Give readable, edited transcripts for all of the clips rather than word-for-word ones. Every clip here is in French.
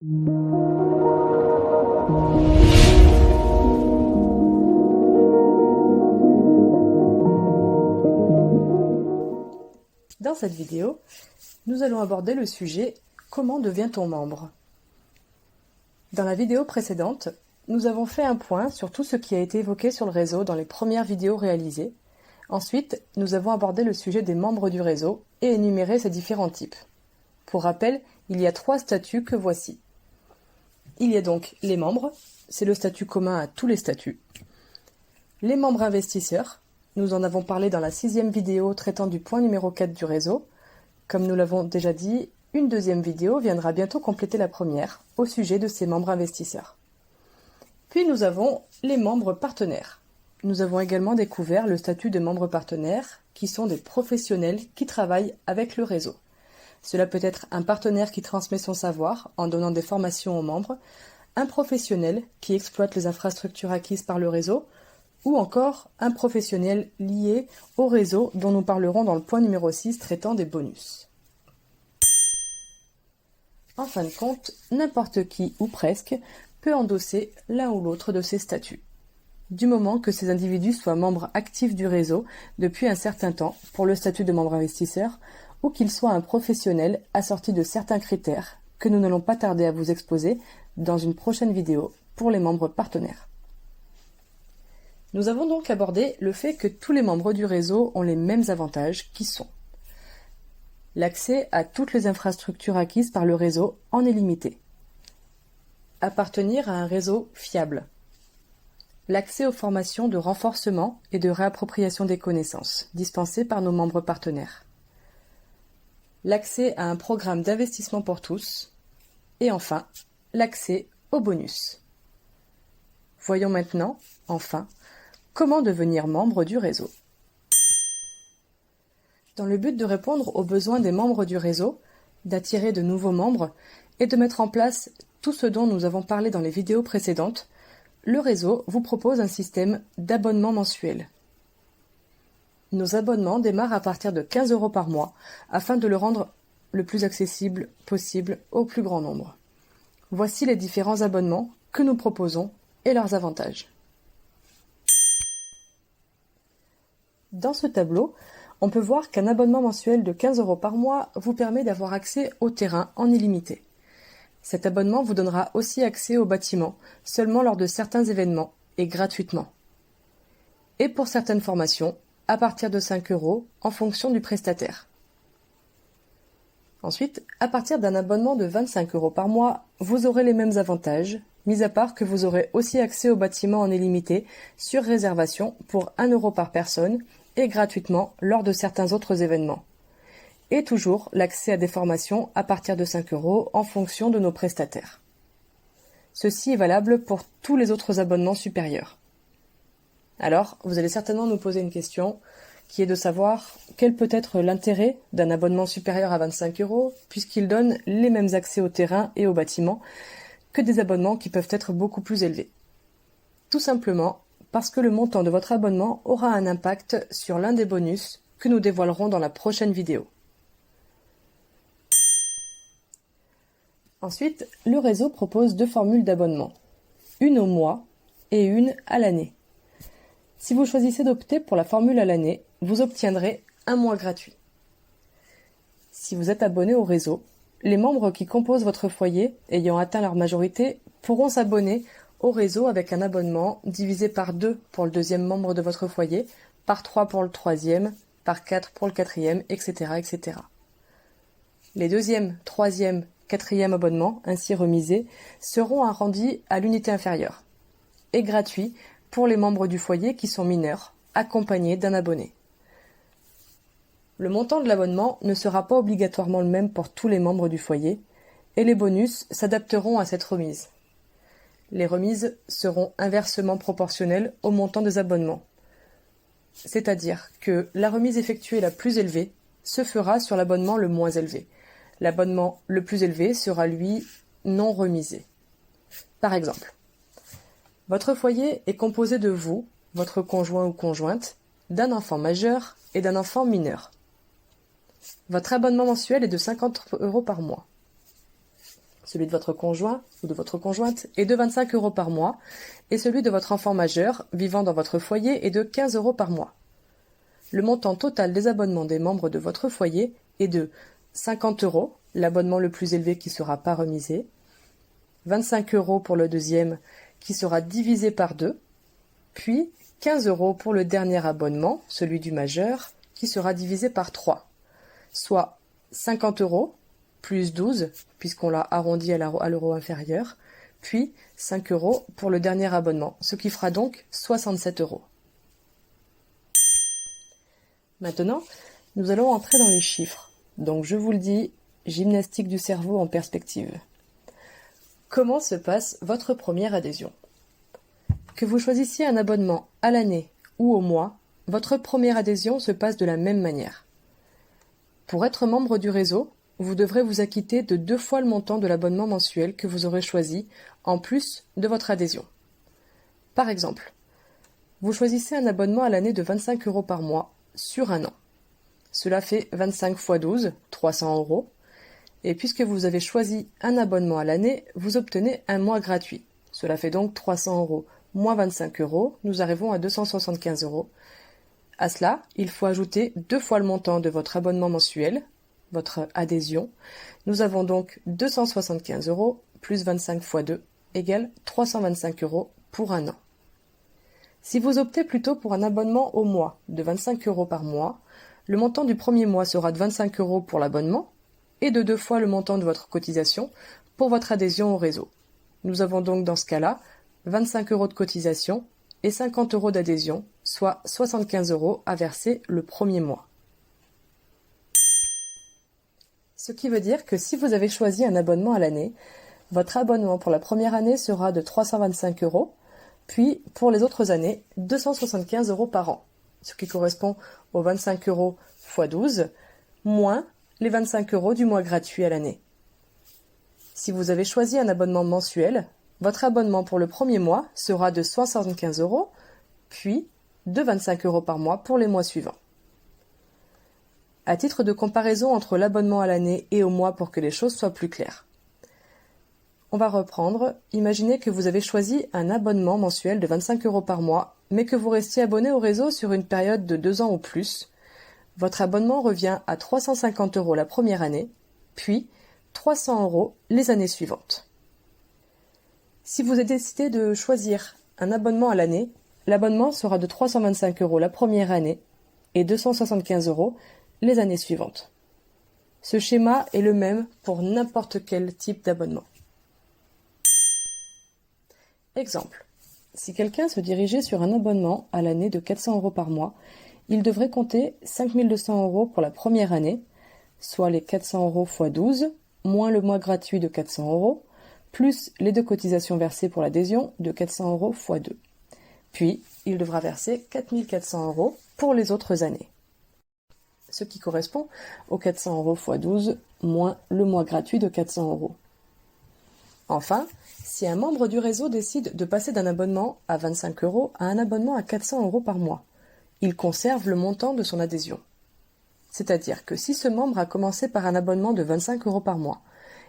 Dans cette vidéo, nous allons aborder le sujet « Comment devient-on membre ?» Dans la vidéo précédente, nous avons fait un point sur tout ce qui a été évoqué sur le réseau dans les premières vidéos réalisées. Ensuite, nous avons abordé le sujet des membres du réseau et énuméré ces différents types. Pour rappel, il y a 3 statuts que voici. Il y a donc les membres, c'est le statut commun à tous les statuts. Les membres investisseurs, nous en avons parlé dans la 6e vidéo traitant du point numéro 4 du réseau. Comme nous l'avons déjà dit, une 2e vidéo viendra bientôt compléter la première au sujet de ces membres investisseurs. Puis nous avons les membres partenaires. Nous avons également découvert le statut de membres partenaires qui sont des professionnels qui travaillent avec le réseau. Cela peut être un partenaire qui transmet son savoir en donnant des formations aux membres, un professionnel qui exploite les infrastructures acquises par le réseau, ou encore un professionnel lié au réseau dont nous parlerons dans le point numéro 6 traitant des bonus. En fin de compte, n'importe qui ou presque peut endosser l'un ou l'autre de ces statuts, du moment que ces individus soient membres actifs du réseau depuis un certain temps pour le statut de membre investisseur, ou qu'il soit un professionnel assorti de certains critères que nous n'allons pas tarder à vous exposer dans une prochaine vidéo pour les membres partenaires. Nous avons donc abordé le fait que tous les membres du réseau ont les mêmes avantages qui sont l'accès à toutes les infrastructures acquises par le réseau en illimité, appartenir à un réseau fiable, l'accès aux formations de renforcement et de réappropriation des connaissances dispensées par nos membres partenaires, l'accès à un programme d'investissement pour tous, et enfin, l'accès aux bonus. Voyons maintenant, enfin, comment devenir membre du réseau. Dans le but de répondre aux besoins des membres du réseau, d'attirer de nouveaux membres et de mettre en place tout ce dont nous avons parlé dans les vidéos précédentes, le réseau vous propose un système d'abonnement mensuel. Nos abonnements démarrent à partir de 15 € par mois afin de le rendre le plus accessible possible au plus grand nombre. Voici les différents abonnements que nous proposons et leurs avantages. Dans ce tableau, on peut voir qu'un abonnement mensuel de 15 € par mois vous permet d'avoir accès au terrain en illimité. Cet abonnement vous donnera aussi accès au bâtiment seulement lors de certains événements et gratuitement. Et pour certaines formations, à partir de 5 € en fonction du prestataire. Ensuite, à partir d'un abonnement de 25 € par mois, vous aurez les mêmes avantages, mis à part que vous aurez aussi accès au bâtiment en illimité sur réservation pour 1 € par personne et gratuitement lors de certains autres événements. Et toujours l'accès à des formations à partir de 5 € en fonction de nos prestataires. Ceci est valable pour tous les autres abonnements supérieurs. Alors, vous allez certainement nous poser une question qui est de savoir quel peut être l'intérêt d'un abonnement supérieur à 25 € puisqu'il donne les mêmes accès au terrain et au bâtiment que des abonnements qui peuvent être beaucoup plus élevés. Tout simplement parce que le montant de votre abonnement aura un impact sur l'un des bonus que nous dévoilerons dans la prochaine vidéo. Ensuite, le réseau propose 2 formules d'abonnement, une au mois et une à l'année. Si vous choisissez d'opter pour la formule à l'année, vous obtiendrez un mois gratuit. Si vous êtes abonné au réseau, les membres qui composent votre foyer ayant atteint leur majorité pourront s'abonner au réseau avec un abonnement divisé par 2 pour le 2e membre de votre foyer, par 3 pour le 3e, par 4 pour le 4e, etc., etc. Les 2e, 3e, 4e abonnements, ainsi remisés, seront arrondis à l'unité inférieure et gratuits pour les membres du foyer qui sont mineurs, accompagnés d'un abonné. Le montant de l'abonnement ne sera pas obligatoirement le même pour tous les membres du foyer et les bonus s'adapteront à cette remise. Les remises seront inversement proportionnelles au montant des abonnements. C'est-à-dire que la remise effectuée la plus élevée se fera sur l'abonnement le moins élevé. L'abonnement le plus élevé sera, lui, non remisé. Par exemple, votre foyer est composé de vous, votre conjoint ou conjointe, d'un enfant majeur et d'un enfant mineur. Votre abonnement mensuel est de 50 € par mois. celui de votre conjoint ou de votre conjointe est de 25 € par mois et celui de votre enfant majeur vivant dans votre foyer est de 15 € par mois. Le montant total des abonnements des membres de votre foyer est de 50 €, l'abonnement le plus élevé qui ne sera pas remisé, 25 € pour le deuxième qui sera divisé par 2, puis 15 € pour le dernier abonnement, celui du majeur, qui sera divisé par 3, soit 50 € plus 12, puisqu'on l'a arrondi à l'euro inférieur, puis 5 € pour le dernier abonnement, ce qui fera donc 67 €. Maintenant, nous allons entrer dans les chiffres. Donc je vous le dis, gymnastique du cerveau en perspective. Comment se passe votre première adhésion? Que vous choisissiez un abonnement à l'année ou au mois, votre première adhésion se passe de la même manière. Pour être membre du réseau, vous devrez vous acquitter de 2 fois le montant de l'abonnement mensuel que vous aurez choisi, en plus de votre adhésion. Par exemple, vous choisissez un abonnement à l'année de 25 € par mois sur un an. Cela fait 25 x 12, 300 €. Et puisque vous avez choisi un abonnement à l'année, vous obtenez un mois gratuit. Cela fait donc 300 € moins 25 €, nous arrivons à 275 €. À cela, il faut ajouter 2 fois le montant de votre abonnement mensuel, votre adhésion. Nous avons donc 275 € plus 25 x 2 égale 325 € pour un an. Si vous optez plutôt pour un abonnement au mois de 25 € par mois, le montant du premier mois sera de 25 € pour l'abonnement et de 2 fois le montant de votre cotisation pour votre adhésion au réseau. Nous avons donc dans ce cas-là 25 € de cotisation et 50 € d'adhésion, soit 75 € à verser le premier mois. Ce qui veut dire que si vous avez choisi un abonnement à l'année, votre abonnement pour la première année sera de 325 €, puis pour les autres années, 275 € par an, ce qui correspond aux 25 € x 12, moins les 25 € du mois gratuit à l'année. Si vous avez choisi un abonnement mensuel, votre abonnement pour le premier mois sera de 75 €, puis de 25 € par mois pour les mois suivants. À titre de comparaison entre l'abonnement à l'année et au mois pour que les choses soient plus claires. On va reprendre. Imaginez que vous avez choisi un abonnement mensuel de 25 € par mois, mais que vous restiez abonné au réseau sur une période de 2 ans ou plus. Votre abonnement revient à 350 € la première année, puis 300 € les années suivantes. Si vous avez décidé de choisir un abonnement à l'année, l'abonnement sera de 325 € la première année et 275 € les années suivantes. Ce schéma est le même pour n'importe quel type d'abonnement. Exemple. Si quelqu'un se dirigeait sur un abonnement à l'année de 400 € par mois, il devrait compter 5 200 € pour la première année, soit les 400 € x 12, moins le mois gratuit de 400 €, plus les 2 cotisations versées pour l'adhésion de 400 € x 2. Puis, il devra verser 4 400 € pour les autres années. Ce qui correspond aux 400 € x 12, moins le mois gratuit de 400 €. Enfin, si un membre du réseau décide de passer d'un abonnement à 25 € à un abonnement à 400 € par mois, il conserve le montant de son adhésion. C'est-à-dire que si ce membre a commencé par un abonnement de 25 € par mois,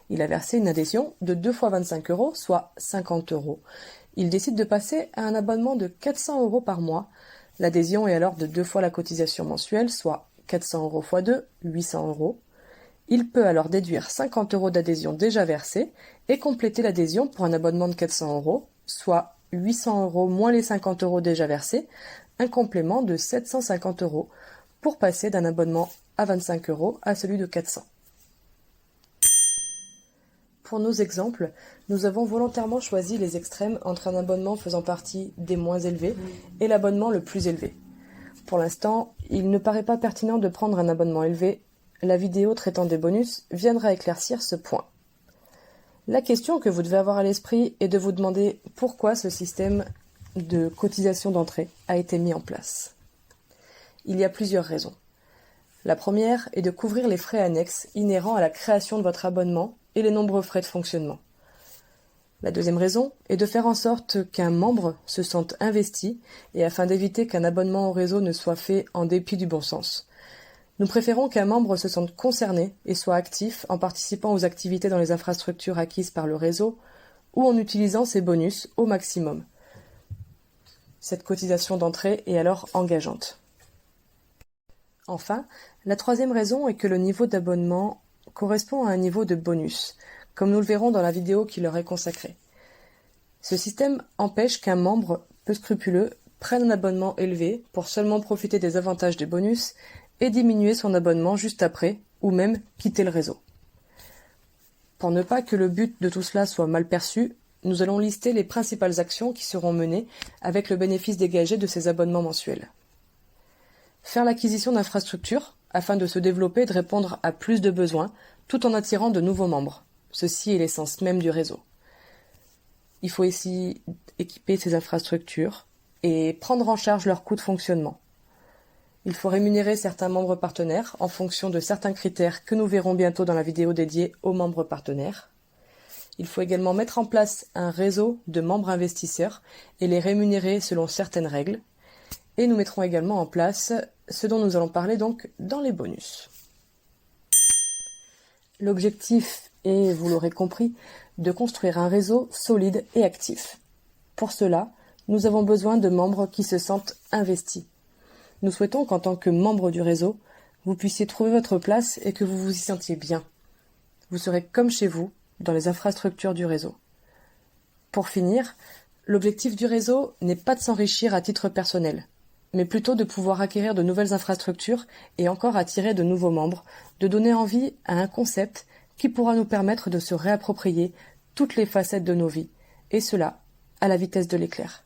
il a versé une adhésion de 2 fois 25 €, soit 50 €. Il décide de passer à un abonnement de 400 € par mois. L'adhésion est alors de 2 fois la cotisation mensuelle, soit 400 € x 2, 800 €. Il peut alors déduire 50 € d'adhésion déjà versée et compléter l'adhésion pour un abonnement de 400 €, soit 800 € moins les 50 € déjà versés, un complément de 750 € pour passer d'un abonnement à 25 € à celui de 400. Pour nos exemples, nous avons volontairement choisi les extrêmes entre un abonnement faisant partie des moins élevés et l'abonnement le plus élevé. Pour l'instant, il ne paraît pas pertinent de prendre un abonnement élevé. La vidéo traitant des bonus viendra éclaircir ce point. La question que vous devez avoir à l'esprit est de vous demander pourquoi ce système de cotisation d'entrée a été mis en place. Il y a plusieurs raisons. La première est de couvrir les frais annexes inhérents à la création de votre abonnement et les nombreux frais de fonctionnement. La deuxième raison est de faire en sorte qu'un membre se sente investi et afin d'éviter qu'un abonnement au réseau ne soit fait en dépit du bon sens. Nous préférons qu'un membre se sente concerné et soit actif en participant aux activités dans les infrastructures acquises par le réseau ou en utilisant ses bonus au maximum. Cette cotisation d'entrée est alors engageante. Enfin, la troisième raison est que le niveau d'abonnement correspond à un niveau de bonus, comme nous le verrons dans la vidéo qui leur est consacrée. Ce système empêche qu'un membre peu scrupuleux prenne un abonnement élevé pour seulement profiter des avantages des bonus et diminuer son abonnement juste après, ou même quitter le réseau. Pour ne pas que le but de tout cela soit mal perçu, nous allons lister les principales actions qui seront menées avec le bénéfice dégagé de ces abonnements mensuels. Faire l'acquisition d'infrastructures afin de se développer et de répondre à plus de besoins tout en attirant de nouveaux membres. Ceci est l'essence même du réseau. Il faut aussi équiper ces infrastructures et prendre en charge leurs coûts de fonctionnement. Il faut rémunérer certains membres partenaires en fonction de certains critères que nous verrons bientôt dans la vidéo dédiée aux membres partenaires. Il faut également mettre en place un réseau de membres investisseurs et les rémunérer selon certaines règles. Et nous mettrons également en place ce dont nous allons parler donc dans les bonus. L'objectif est, vous l'aurez compris, de construire un réseau solide et actif. Pour cela, nous avons besoin de membres qui se sentent investis. Nous souhaitons qu'en tant que membre du réseau, vous puissiez trouver votre place et que vous vous y sentiez bien. Vous serez comme chez vous, dans les infrastructures du réseau. Pour finir, l'objectif du réseau n'est pas de s'enrichir à titre personnel, mais plutôt de pouvoir acquérir de nouvelles infrastructures et encore attirer de nouveaux membres, de donner envie à un concept qui pourra nous permettre de se réapproprier toutes les facettes de nos vies, et cela à la vitesse de l'éclair.